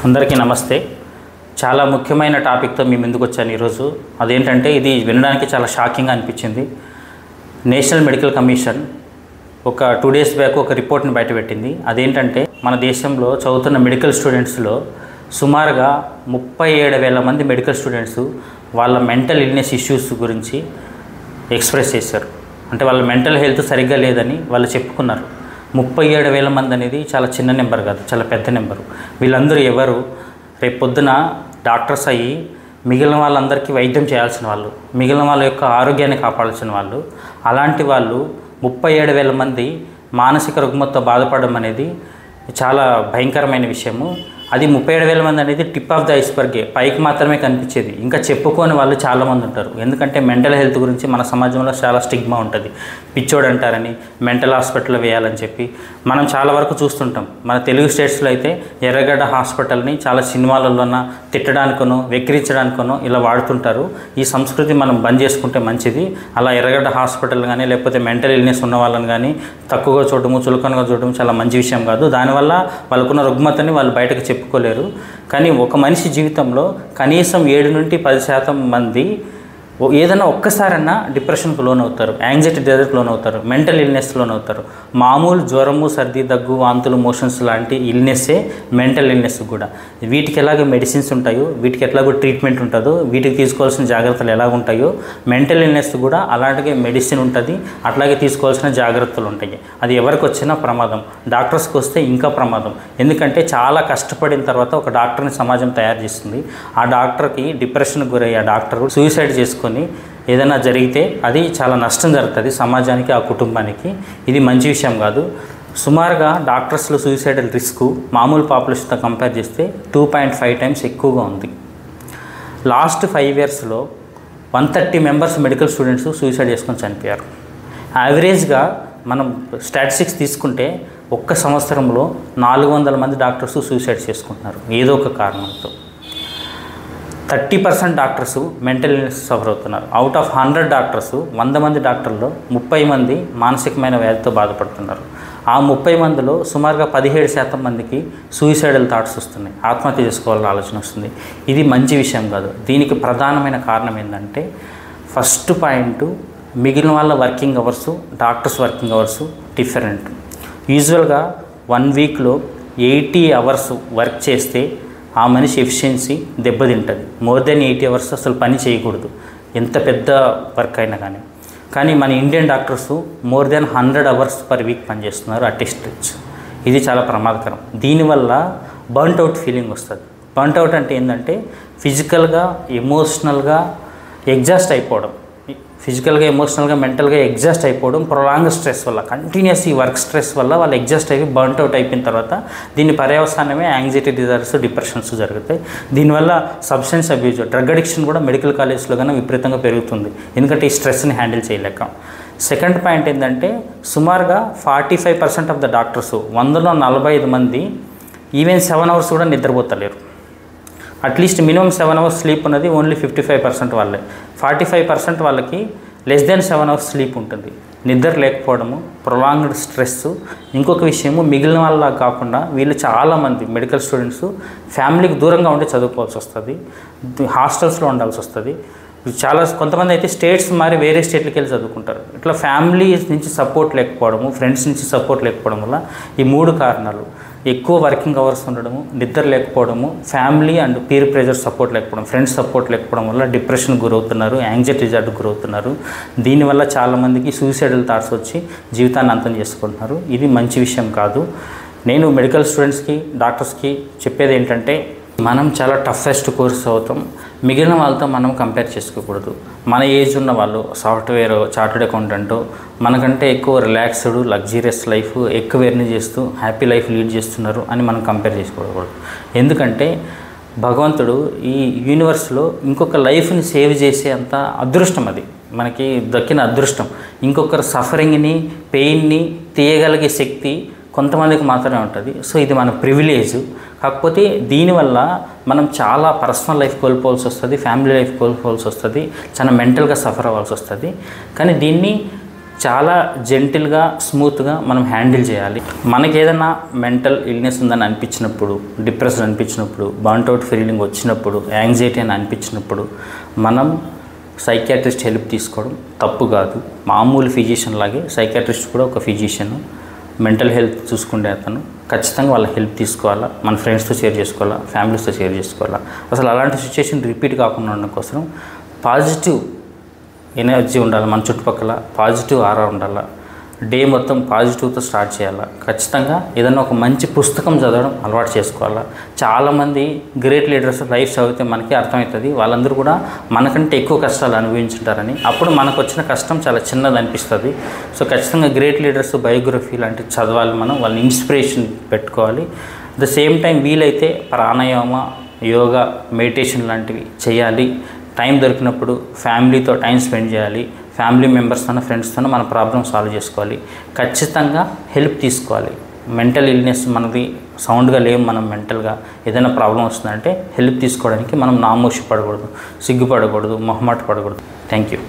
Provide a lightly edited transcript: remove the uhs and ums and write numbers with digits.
అందరికీ నమస్తే. చాలా ముఖ్యమైన టాపిక్తో మీ ముందుకు వచ్చాను ఈరోజు. అదేంటంటే ఇది వినడానికి చాలా షాకింగ్గా అనిపించింది. నేషనల్ మెడికల్ కమిషన్ ఒక 2 days బ్యాక్ ఒక రిపోర్ట్ని బయటపెట్టింది. అదేంటంటే మన దేశంలో చదువుతున్న మెడికల్ స్టూడెంట్స్లో సుమారుగా 37,000 మంది మెడికల్ స్టూడెంట్స్ వాళ్ళ మెంటల్ ఇల్నెస్ ఇష్యూస్ గురించి ఎక్స్ప్రెస్ చేశారు. అంటే వాళ్ళ మెంటల్ హెల్త్ సరిగ్గా లేదని వాళ్ళు చెప్పుకున్నారు. 37,000 మంది అనేది చాలా చిన్న నెంబర్ కాదు, చాలా పెద్ద నెంబరు. వీళ్ళందరూ ఎవరు? రేపు పొద్దున డాక్టర్స్ అయ్యి మిగిలిన వాళ్ళందరికీ వైద్యం చేయాల్సిన వాళ్ళు, మిగిలిన వాళ్ళ యొక్క ఆరోగ్యాన్ని కాపాడాల్సిన వాళ్ళు. అలాంటి వాళ్ళు 37,000 మంది మానసిక రుగ్మతతో బాధపడడం అనేది చాలా భయంకరమైన విషయము. అది 37,000 మంది అనేది టిప్ ఆఫ్ ద ఐస్బర్గే, పైకి మాత్రమే కనిపించేది. ఇంకా చెప్పుకోని వాళ్ళు చాలామంది ఉంటారు. ఎందుకంటే మెంటల్ హెల్త్ గురించి మన సమాజంలో చాలా స్టిగ్మా ఉంటుంది. పిచ్చోడు అంటారని, మెంటల్ హాస్పిటల్ వేయాలని చెప్పి మనం చాలా వరకు చూస్తుంటాం. మన తెలుగు స్టేట్స్లో అయితే ఎర్రగడ్డ హాస్పిటల్ని చాలా సినిమాలలోన తిట్టడానికనో వెక్కిరించడానికనో ఇలా వాడుతుంటారు. ఈ సంస్కృతి మనం బంద్ చేసుకుంటే మంచిది. అలా ఎర్రగడ్డ హాస్పిటల్ కానీ లేకపోతే మెంటల్ ఇల్నెస్ ఉన్న వాళ్ళని కానీ తక్కువగా చూడటము, చులకనగా చూడటం చాలా మంచి విషయం కాదు. దానివల్ల వాళ్ళకున్న రుగ్మతని వాళ్ళు బయటకు చెప్పుకోలేరు. కానీ ఒక మనిషి జీవితంలో కనీసం 7 నుండి 10% మంది ఏదైనా ఒక్కసారన్నా డిప్రెషన్కు లోన్ అవుతారు, యాంగ్జైటీ డిజార్డర్కి లోన్ అవుతారు, మెంటల్ ఇల్నెస్ లోన్ అవుతారు. మామూలు జ్వరము, సర్ది, దగ్గు, వాంతులు, మోషన్స్ లాంటి ఇల్నెస్సే మెంటల్ ఇల్నెస్ కూడా. వీటికి ఎలాగో మెడిసిన్స్ ఉంటాయో, వీటికి ఎట్లాగో ట్రీట్మెంట్ ఉంటుందో, వీటికి తీసుకోవాల్సిన జాగ్రత్తలు ఎలాగ ఉంటాయో మెంటల్ ఇల్నెస్ కూడా అలాంటిగా మెడిసిన్ ఉంటుంది, అట్లాగే తీసుకోవాల్సిన జాగ్రత్తలు ఉంటాయి. అది ఎవరికి వచ్చినా ప్రమాదం, డాక్టర్స్కి వస్తే ఇంకా ప్రమాదం. ఎందుకంటే చాలా కష్టపడిన తర్వాత ఒక డాక్టర్ని సమాజం తయారు చేస్తుంది. ఆ డాక్టర్కి డిప్రెషన్కి గురయ్యే డాక్టర్ సూసైడ్ చేసుకొని ఏదైనా జరిగితే అది చాలా నష్టం జరుగుతుంది సమాజానికి, ఆ కుటుంబానికి. ఇది మంచి విషయం కాదు. సుమారుగా డాక్టర్స్లో సూసైడల్ రిస్క్ మామూలు పాపులేషన్తో కంపేర్ చేస్తే 2.5 times ఎక్కువగా ఉంది. Last 5 yearsలో 130 members medical students suicide చేసుకొని చనిపోయారు. యావరేజ్గా మనం స్టాటిస్టిక్స్ తీసుకుంటే ఒక్క సంవత్సరంలో 400 మంది డాక్టర్స్ సూసైడ్ చేసుకుంటున్నారు ఏదో ఒక కారణంతో. 30% డాక్టర్స్ మెంటల్ ఇల్నెస్ సఫర్ అవుతున్నారు. అవుట్ ఆఫ్ 100 డాక్టర్స్, 100 మంది డాక్టర్లో 30 మంది మానసికమైన వ్యాధితో బాధపడుతున్నారు. ఆ 30 మందిలో సుమారుగా 17% మందికి సూసైడల్ థాట్స్ వస్తున్నాయి, ఆత్మహత్య చేసుకోవాలని ఆలోచన వస్తుంది. ఇది మంచి విషయం కాదు. దీనికి ప్రధానమైన కారణం ఏంటంటే, ఫస్ట్ పాయింట్, మిగిలిన వాళ్ళ working hours, doctors working hours different. యూజువల్గా 1 weekలో 80 hours వర్క్ చేస్తే ఆ మనిషి ఎఫిషియన్సీ దెబ్బతింటుంది. మోర్ దెన్ 80 hours అసలు పని చేయకూడదు, ఎంత పెద్ద వర్క్ అయినా కానీ. కానీ మన Indian doctors more than 100 hours per week పనిచేస్తున్నారు అటెస్టెడ్స్. ఇది చాలా ప్రమాదకరం. దీనివల్ల బర్న్ట్ అవుట్ ఫీలింగ్ వస్తుంది. బర్న్ట్ అవుట్ అంటే ఏంటంటే ఫిజికల్గా, ఎమోషనల్గా ఎగ్జాస్ట్ అయిపోవడం, ఫిజికల్గా, ఎమోషనల్గా, మెంటల్గా ఎగ్జాస్ట్ అయిపోవడం, ప్రొలాంగ్ స్ట్రెస్ వల్ల, కంటిన్యూస్ ఈ వర్క్ స్ట్రెస్ వల్ల వాళ్ళు ఎగ్జాస్ట్ అయిపోయి బర్న్ట్ అవుట్ అయిపోయిన తర్వాత దీని పర్యవసానమే యాంగ్జైటీ డిజార్డర్స్, డిప్రెషన్స్ జరుగుతాయి. దీనివల్ల సబ్స్టెన్స్ అబ్యూజ్, డ్రగ్ అడిక్షన్ కూడా మెడికల్ కాలేజ్లో కానీ విపరీతంగా పెరుగుతుంది, ఎందుకంటే ఈ స్ట్రెస్ని హ్యాండిల్ చేయలేక. సెకండ్ పాయింట్ ఏంటంటే, సుమారుగా 45% ఆఫ్ ద డాక్టర్స్, 100లో 45 మంది ఈవెన్ 7 hours కూడా నిద్రపోతలేరు. అట్లీస్ట్ మినిమం 7 hours స్లీప్ ఉన్నది ఓన్లీ 55% వాళ్ళే. 45% వాళ్ళకి లెస్ దెన్ 7 hours స్లీప్ ఉంటుంది. నిద్ర లేకపోవడము, ప్రొలాంగ్డ్ స్ట్రెస్. ఇంకొక విషయము, మిగిలిన వాళ్ళ కాకుండా వీళ్ళు చాలామంది మెడికల్ స్టూడెంట్స్ ఫ్యామిలీకి దూరంగా ఉండి చదువుకోవాల్సి వస్తుంది, హాస్టల్స్లో ఉండాల్సి వస్తుంది. కొంతమంది అయితే స్టేట్స్ మారి వేరే స్టేట్లకు వెళ్ళి చదువుకుంటారు. ఇట్లా ఫ్యామిలీ నుంచి సపోర్ట్ లేకపోవడము, ఫ్రెండ్స్ నుంచి సపోర్ట్ లేకపోవడం వల్ల ఈ 3 కారణాలు, ఎక్కువ వర్కింగ్ అవర్స్ ఉండడము, నిద్ర లేకపోవడము, family and peer pressure support లేకపోవడం, ఫ్రెండ్స్ సపోర్ట్ లేకపోవడం వల్ల డిప్రెషన్కి గురవుతున్నారు, యాంగ్జైటీ డిజార్డర్కి గురవుతున్నారు. దీనివల్ల చాలామందికి సూసైడల్ థాట్స్ వచ్చి జీవితాన్ని అంతం చేసుకుంటున్నారు. ఇది మంచి విషయం కాదు. నేను మెడికల్ స్టూడెంట్స్కి, డాక్టర్స్కి చెప్పేది ఏంటంటే, మనం చాలా టఫెస్ట్ కోర్స్ అవుతాం, మిగిలిన వాళ్ళతో మనం కంపేర్ చేసుకోకూడదు. మన ఏజ్ ఉన్న వాళ్ళు సాఫ్ట్వేర్, చార్టెడ్ అకౌంటెంట్ మనకంటే ఎక్కువ రిలాక్స్డ్, లగ్జరియస్ లైఫ్, ఎక్కువ ఎర్న్ చేస్తూ హ్యాపీ లైఫ్ లీడ్ చేస్తున్నారు అని మనం కంపేర్ చేసుకోకూడదు. ఎందుకంటే భగవంతుడు ఈ యూనివర్స్లో ఇంకొక లైఫ్ని సేవ్ చేసే అంత అదృష్టం అది మనకి దక్కిన అదృష్టం. ఇంకొకరు సఫరింగ్ని, పెయిన్ని తీయగలిగే శక్తి కొంతమందికి మాత్రమే ఉంటుంది. సో ఇది మన ప్రివిలేజ్. కాకపోతే దీనివల్ల మనం చాలా పర్సనల్ లైఫ్ కోల్పోవాల్సి వస్తుంది, ఫ్యామిలీ లైఫ్ కోల్పోవాల్సి వస్తుంది, చాలా మెంటల్గా సఫర్ అవ్వాల్సి వస్తుంది. కానీ దీన్ని చాలా జెంటిల్గా స్మూత్గా మనం హ్యాండిల్ చేయాలి. మనకి ఏదైనా మెంటల్ ఇల్నెస్ ఉందని అనిపించినప్పుడు, డిప్రెషన్ అనిపించినప్పుడు, బర్న్అవుట్ ఫీలింగ్ వచ్చినప్పుడు, యాంగ్జైటీ అని అనిపించినప్పుడు మనం సైకియాట్రిస్ట్ హెల్ప్ తీసుకోవడం తప్పు కాదు. మామూలు ఫిజిషియన్ లాగే సైకియాట్రిస్ట్ కూడా ఒక ఫిజిషియన్, మెంటల్ హెల్త్ చూసుకునే అతను. ఖచ్చితంగా వాళ్ళ హెల్ప్ తీసుకోవాలా, మన ఫ్రెండ్స్తో షేర్ చేసుకోవాలా, ఫ్యామిలీస్తో షేర్ చేసుకోవాలా. అసలు అలాంటి సిచ్యుయేషన్ రిపీట్ కాకుండా ఉండడం కోసం పాజిటివ్ ఎనర్జీ ఉండాలి, మన చుట్టుపక్కల పాజిటివ్ ఆరా ఉండాలి, డే మొత్తం పాజిటివ్తో స్టార్ట్ చేయాలా. ఖచ్చితంగా ఏదైనా ఒక మంచి పుస్తకం చదవడం అలవాటు చేసుకోవాలా. చాలామంది గ్రేట్ లీడర్స్ లైఫ్ చదివితే మనకి అర్థమవుతుంది వాళ్ళందరూ కూడా మనకంటే ఎక్కువ కష్టాలు అనుభవించుంటారని. అప్పుడు మనకు వచ్చిన కష్టం చాలా చిన్నది అనిపిస్తుంది. సో ఖచ్చితంగా గ్రేట్ లీడర్స్ బయోగ్రఫీ లాంటివి చదవాలి, మనం వాళ్ళని ఇన్స్పిరేషన్ పెట్టుకోవాలి. అట్ ద సేమ్ టైం వీలైతే ప్రాణాయామ, యోగా, మెడిటేషన్ లాంటివి చేయాలి. టైం దొరికినప్పుడు ఫ్యామిలీతో టైం స్పెండ్ చేయాలి, ఫ్యామిలీ మెంబర్స్తోనో ఫ్రెండ్స్తోనో మన ప్రాబ్లమ్ సాల్వ్ చేసుకోవాలి. ఖచ్చితంగా హెల్ప్ తీసుకోవాలి. మెంటల్ ఇల్నెస్ మనది సౌండ్గా లేవు, మనం మెంటల్గా ఏదైనా ప్రాబ్లం వస్తుందంటే హెల్ప్ తీసుకోవడానికి మనం నామోషి పడకూడదు, సిగ్గుపడకూడదు, మొహమాట పడకూడదు. Thank you.